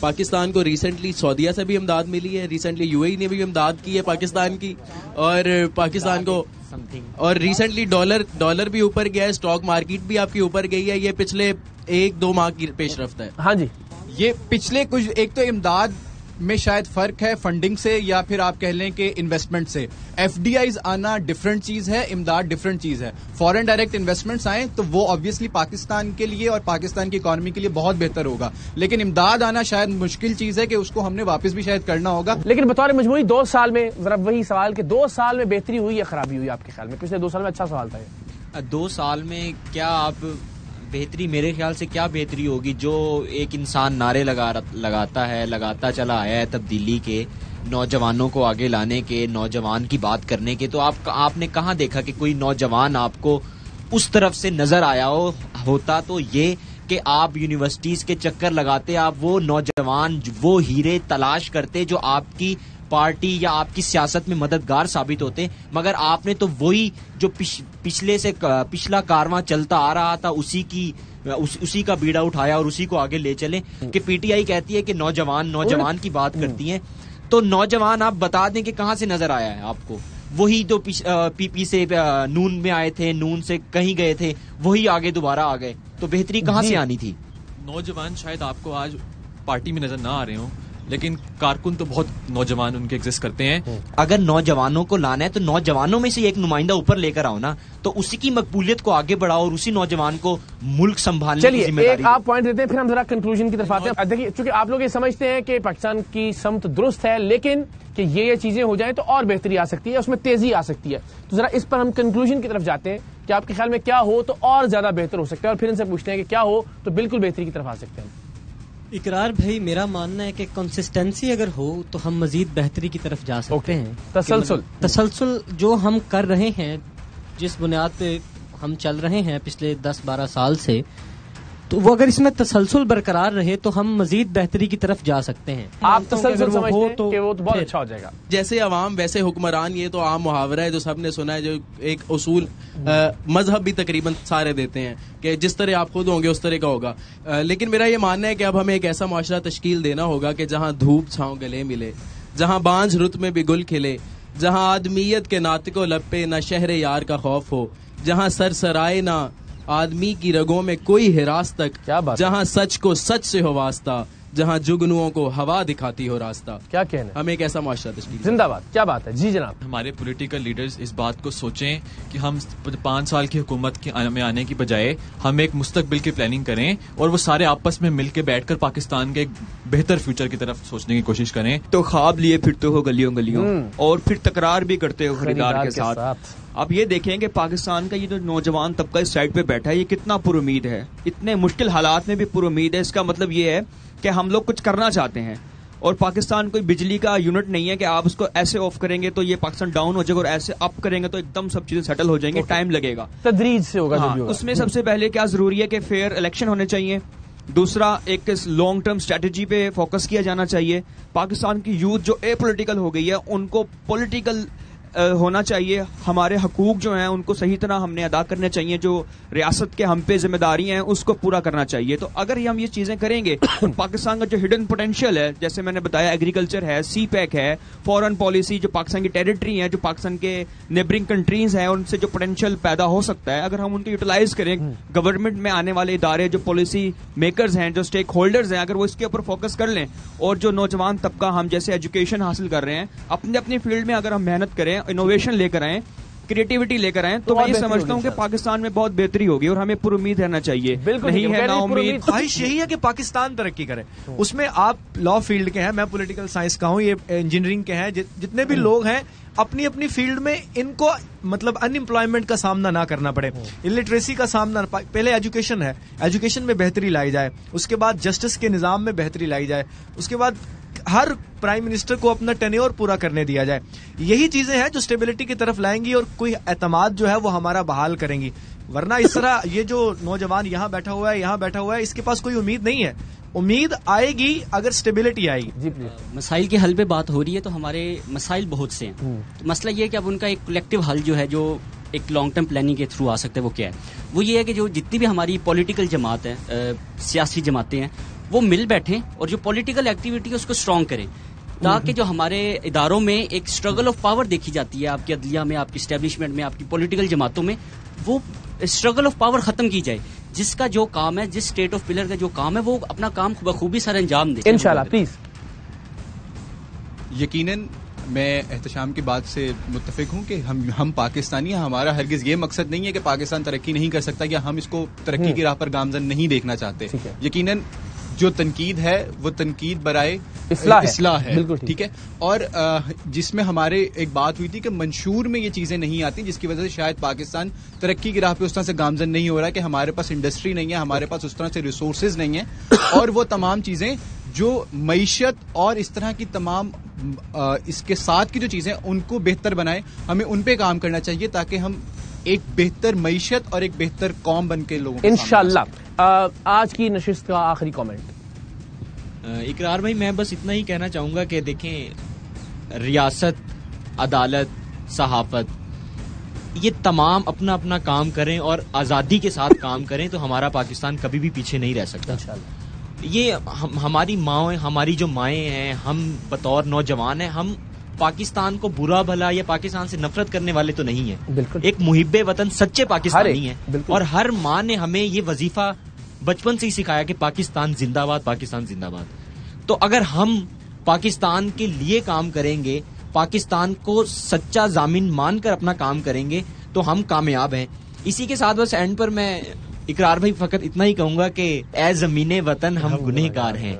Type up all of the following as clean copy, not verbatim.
پاکستان کو ریسنٹلی سعودیہ سے بھی امداد ملی ہے, ریسنٹلی یو اے ای نے بھی امداد کی ہے پاکستان کی, اور پاکستان کو اور ریسنٹلی ڈالر بھی اوپر گیا ہے, اسٹاک مارکیٹ بھی آپ کی اوپر گئی ہے. یہ پچھلے 1-2 ماہ کی پیش رفت ہے. ہاں جی, یہ پچھلے کچھ, ایک تو امداد میں شاید فرق ہے فنڈنگ سے, یا پھر آپ کہہ لیں کہ انویسٹمنٹ سے. ایف ڈی آئیز آنا ڈفرنٹ چیز ہے, امداد ڈفرنٹ چیز ہے. فورن ڈائریکٹ انویسٹمنٹس آئیں تو وہ آبویسلی پاکستان کے لیے اور پاکستان کی اکانومی کے لیے بہت بہتر ہوگا, لیکن امداد آنا شاید مشکل چیز ہے کہ اس کو ہم نے واپس بھی شاید کرنا ہوگا. لیکن بطور مجموعی 2 سال میں ذرا وہی سوال کہ 2 سال میں بہتری ہوئی یا خرابی ہوئی آپ کے خیال میں؟ پچھلے 2 سال میں اچھا سوال تھا یہ. 2 سال میں کیا آپ بہتری, میرے خیال سے کیا بہتری ہوگی؟ جو ایک انسان نعرے لگاتا ہے, لگاتا چلا آیا ہے تبدیلی کے, نوجوانوں کو آگے لانے کے, نوجوان کی بات کرنے کے, تو آپ نے کہاں دیکھا کہ کوئی نوجوان آپ کو اس طرف سے نظر آیا ہوتا؟ تو یہ کہ آپ یونیورسٹیز کے چکر لگاتے, آپ وہ نوجوان وہ ہیرے تلاش کرتے جو آپ کی پارٹی یا آپ کی سیاست میں مددگار ثابت ہوتے, مگر آپ نے تو وہی جو پچھلا کارواں چلتا آ رہا تھا اسی کا بیڑا اٹھایا اور اسی کو آگے لے چلے. کہ پی ٹی آئی کہتی ہے کہ نوجوان کی بات کرتی ہیں, تو نوجوان آپ بتا دیں کہ کہاں سے نظر آیا ہے آپ کو؟ وہی جو پی پی سے نون میں آئے تھے, نون سے کہیں گئے تھے, وہی آگے دوبارہ آ گئے, تو بہتری کہاں سے آنی تھی؟ نوجوان شاید آپ کو آج پارٹی میں نظر نہ آ رہے ہوں, لیکن کارکن تو بہت نوجوان ان کے ایگزسٹ کرتے ہیں. اگر نوجوانوں کو لانا ہے تو نوجوانوں میں سے ایک نمائندہ اوپر لے کر آؤ نا, تو اسی کی مقبولیت کو آگے بڑھاؤ اور اسی نوجوان کو ملک سنبھالنے کی ذمہ داری. ایک آپ پوائنٹ دیتے ہیں, پھر ہم ذرا کنکلوژن کی طرف آتے ہیں. دیکھیے, چونکہ آپ لوگ یہ سمجھتے ہیں کہ پاکستان کی سمت درست ہے, لیکن کہ یہ چیزیں ہو جائیں تو اور بہتری آ سکتی ہے, اس میں تیزی آ سکتی ہے, تو ذرا اس پر ہم کنکلوژن کی طرف جاتے ہیں کہ آپ کے خیال میں کیا ہو تو اور زیادہ بہتر ہو سکتا ہے, اور پھر ان سے پوچھتے ہیں کہ کیا ہو تو بالکل بہتری کی طرف آ سکتے ہیں. اقرار بھائی, میرا ماننا ہے کہ کنسسٹنسی اگر ہو تو ہم مزید بہتری کی طرف جا سکتے ہیں. تسلسل جو ہم کر رہے ہیں, جس بنیاد پہ ہم چل رہے ہیں پچھلے 10-12 سال سے, تو وہ اگر اس میں تسلسل برقرار رہے تو ہم مزید بہتری کی طرف جا سکتے ہیں. آپ تسلسل سمجھتے ہیں کہ وہ تو بہت اچھا ہو جائے گا. جیسے عوام ویسے حکمران, یہ تو عام محاورہ ہے جو سب نے سنا ہے, جو ایک اصول مذہب بھی تقریباً سارے دیتے ہیں کہ جس طرح آپ خود ہوں گے اس طرح کا ہوگا. لیکن میرا یہ ماننا ہے کہ اب ہمیں ایک ایسا معاشرہ تشکیل دینا ہوگا کہ جہاں دھوپ چھاؤں گلے ملے, جہاں بانجھ رت میں بھی گل کھلے, جہاں آدمیت کے ناطق و لب پہ نہ شہر یار کا خوف ہو, جہاں سر سرائے نہ آدمی کی رگوں میں کوئی ہراس تک, جہاں سچ کو سچ سے ہو واسطہ, جہاں جگنوؤں کو ہوا دکھاتی ہو راستہ. کیا کہنا, ہمیں ایک ایسا معاشرہ تشکیل. زندہ باد. کیا بات ہے جی جناب. ہمارے پولیٹیکل لیڈرز اس بات کو سوچیں کہ ہم 5 سال کی حکومت میں آنے کی بجائے ہم ایک مستقبل کی پلاننگ کریں, اور وہ سارے آپس میں مل کے بیٹھ کر پاکستان کے ایک بہتر فیوچر کی طرف سوچنے کی کوشش کریں. تو خواب لیے پھرتے ہو گلیوں اور پھر تکرار بھی کرتے ہو خریدار کے ساتھ. آپ یہ دیکھیں کہ پاکستان کا یہ جو نوجوان طبقہ اس سائڈ پہ بیٹھا ہے, یہ کتنا پر امید ہے, اتنے مشکل حالات میں بھی پر امید ہے. اس کا مطلب یہ ہے کہ ہم لوگ کچھ کرنا چاہتے ہیں, اور پاکستان کوئی بجلی کا یونٹ نہیں ہے کہ آپ اس کو ایسے آف کریں گے تو یہ پاکستان ڈاؤن ہو جائے گا, اور ایسے اپ کریں گے تو ایک دم سب چیزیں سیٹل ہو جائیں گے. ٹائم لگے گا, تدریج سے ہوگا. اس میں سب سے پہلے کیا ضروری ہے کہ فیئر الیکشن ہونے چاہیے. دوسرا, ایک لانگ ٹرم اسٹریٹجی پہ فوکس کیا جانا چاہیے. پاکستان کی یوتھ جو اے پولیٹیکل ہو گئی ہے, ان کو پولیٹیکل ہونا چاہیے. ہمارے حقوق جو ہیں ان کو صحیح طرح ہم نے ادا کرنے چاہیے, جو ریاست کے ہم پہ ذمہ داری ہیں اس کو پورا کرنا چاہیے. تو اگر ہم یہ چیزیں کریں گے, پاکستان کا جو ہڈن پوٹینشیل ہے, جیسے میں نے بتایا ایگریکلچر ہے, سی پیک ہے, فورن پالیسی, جو پاکستان کی ٹیریٹری ہے, جو پاکستان کے نیبرنگ کنٹریز ہیں, ان سے جو پوٹینشیل پیدا ہو سکتا ہے, اگر ہم ان کو یوٹیلائز کریں, گورنمنٹ میں آنے والے ادارے, جو پالیسی میکرز ہیں, جو اسٹیک ہولڈرز ہیں, اگر وہ اس کے اوپر فوکس کر لیں, اور جو نوجوان طبقہ ہم جیسے ایجوکیشن حاصل کر رہے ہیں, اپنی فیلڈ میں اگر ہم محنت کریں, انوویشن لے کر آئیں, کریٹیوٹی لے کر آئیں, تو میں یہ سمجھتا ہوں کہ پاکستان میں بہت بہتری ہوگی, اور ہمیں پر امید رہنا چاہیے. نہیں ہے نا امید. خواہش یہی ہے کہ پاکستان ترقی کرے. اس میں آپ لا فیلڈ کے ہیں, میں پولیٹیکل سائنس کا ہوں, یہ انجینئرنگ کے ہیں, جتنے بھی لوگ ہیں اپنی اپنی فیلڈ میں, ان کو مطلب ان امپلائمنٹ کا سامنا نہ کرنا پڑے, الٹریسی کا سامنا. پہلے ایجوکیشن ہے, ایجوکیشن میں بہتری لائی جائے, اس کے بعد جسٹس کے نظام میں بہتری لائی جائے, اس کے بعد ہر پرائم منسٹر کو اپنا ٹینیور پورا کرنے دیا جائے. یہی چیزیں ہیں جو اسٹیبلٹی کی طرف لائیں گی اور کوئی اعتماد جو ہے وہ ہمارا بحال کریں گی. ورنہ اس طرح یہ جو نوجوان یہاں بیٹھا ہوا ہے اس کے پاس کوئی امید نہیں ہے. امید آئے گی اگر اسٹیبلٹی آئے گی. مسائل کے حل پہ بات ہو رہی ہے, تو ہمارے مسائل بہت سے ہیں. تو مسئلہ یہ ہے کہ اب ان کا ایک کلیکٹیو حل جو ہے, جو ایک لانگ ٹرم پلاننگ کے تھرو آ سکتا ہے, وہ کیا ہے؟ وہ یہ ہے کہ جو جتنی بھی ہماری پولیٹیکل جماعت ہیں, سیاسی جماعتیں ہیں, وہ مل بیٹھیں اور جو پولیٹیکل ایکٹیویٹی ہے اس کو اسٹرانگ کریں، تاکہ جو ہمارے اداروں میں ایک اسٹرگل آف پاور دیکھی جاتی ہے، آپ کی عدلیہ میں، آپ کی اسٹیبلشمنٹ میں، آپ کی پولیٹیکل جماعتوں میں، وہ اسٹرگل آف پاور ختم کی جائے. جس کا جو کام ہے، جس اسٹیٹ آف پلر کا جو کام ہے، وہ اپنا کام بخوبی سر انجام دے انشاءاللہ. پلیز. یقیناً میں احتشام کی بات سے متفق ہوں کہ ہم پاکستانی ہیں. ہمارا ہرگز یہ مقصد نہیں ہے کہ پاکستان ترقی نہیں کر سکتا یا ہم اس کو ترقی کی راہ پر گامزن نہیں دیکھنا چاہتے. یقیناً جو تنقید ہے وہ تنقید برائے اصلاح ہے، ٹھیک ہے. اور جس میں ہمارے ایک بات ہوئی تھی کہ منشور میں یہ چیزیں نہیں آتی، جس کی وجہ سے شاید پاکستان ترقی کی راہ پہ اس طرح سے گامزن نہیں ہو رہا ہے کہ ہمارے پاس انڈسٹری نہیں ہے، ہمارے پاس اس طرح سے ریسورسز نہیں ہیں، اور وہ تمام چیزیں جو معیشت اور اس طرح کی تمام اس کے ساتھ کی جو چیزیں ان کو بہتر بنائیں. ہمیں ان پہ کام کرنا چاہیے تاکہ ہم ایک بہتر معیشت اور ایک بہتر قوم بن کے لوگوں انشاءاللہ. آج کی نشست کا آخری کامنٹ. اقرار بھائی میں بس اتنا ہی کہنا چاہوں گا کہ دیکھیں، ریاست، عدالت، صحافت، یہ تمام اپنا اپنا کام کریں اور آزادی کے ساتھ کام کریں تو ہمارا پاکستان کبھی بھی پیچھے نہیں رہ سکتا. یہ ہماری ماں، ہماری جو مائیں ہیں، ہم بطور نوجوان ہیں، ہم پاکستان کو برا بھلا یا پاکستان سے نفرت کرنے والے تو نہیں ہیں. بالکل ایک محب وطن سچے پاکستانی ہیں، اور ہر ماں نے ہمیں یہ وظیفہ بچپن سے ہی سکھایا کہ پاکستان زندہ باد، پاکستان زندہ باد. تو اگر ہم پاکستان کے لیے کام کریں گے، پاکستان کو سچا ضامن مان کر اپنا کام کریں گے تو ہم کامیاب ہیں. اسی کے ساتھ بس اینڈ پر میں اقرار بھائی فقط اتنا ہی کہوں گا کہ اے زمین وطن ہم گنہگار ہیں،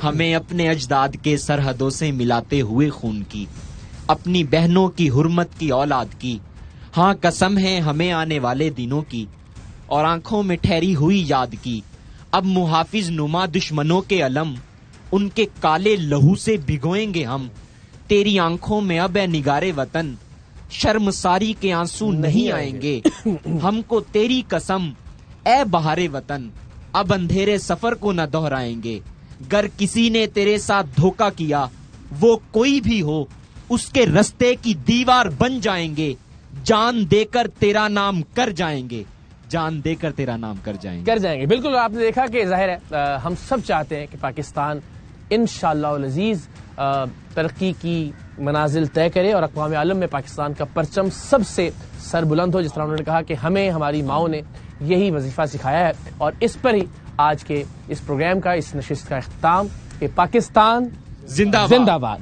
ہمیں اپنے اجداد کے سرحدوں سے ملاتے ہوئے خون کی، اپنی بہنوں کی حرمت کی اولاد کی، ہاں قسم ہے ہمیں آنے والے دنوں کی اور آنکھوں میں ٹھہری ہوئی یاد کی. اب محافظ نما دشمنوں کے علم ان کے کالے لہو سے بھگوئیں گے ہم. تیری آنکھوں میں اب اے نگارے وطن شرمساری کے آنسو نہیں آئیں گے. ہم کو تیری قسم اے بہارے وطن اب اندھیرے سفر کو نہ دہرائیں گے. گر کسی نے تیرے ساتھ دھوکہ کیا، وہ کوئی بھی ہو، اس کے رستے کی دیوار بن جائیں گے. جان دے کر تیرا نام کر جائیں گے، جان دے کر تیرا نام کر جائیں گے. بالکل. آپ نے دیکھا کہ ظاہر ہے ہم سب چاہتے ہیں کہ پاکستان انشاءاللہ العزیز ترقی کی منازل طے کرے اور اقوام عالم میں پاکستان کا پرچم سب سے سر بلند ہو. جس طرح انہوں نے کہا کہ ہمیں ہماری ماؤں نے یہی وظیفہ سکھایا ہے، اور اس پر ہی آج کے اس پروگرام کا، اس نشست کا اختتام کہ پاکستان زندہ باد.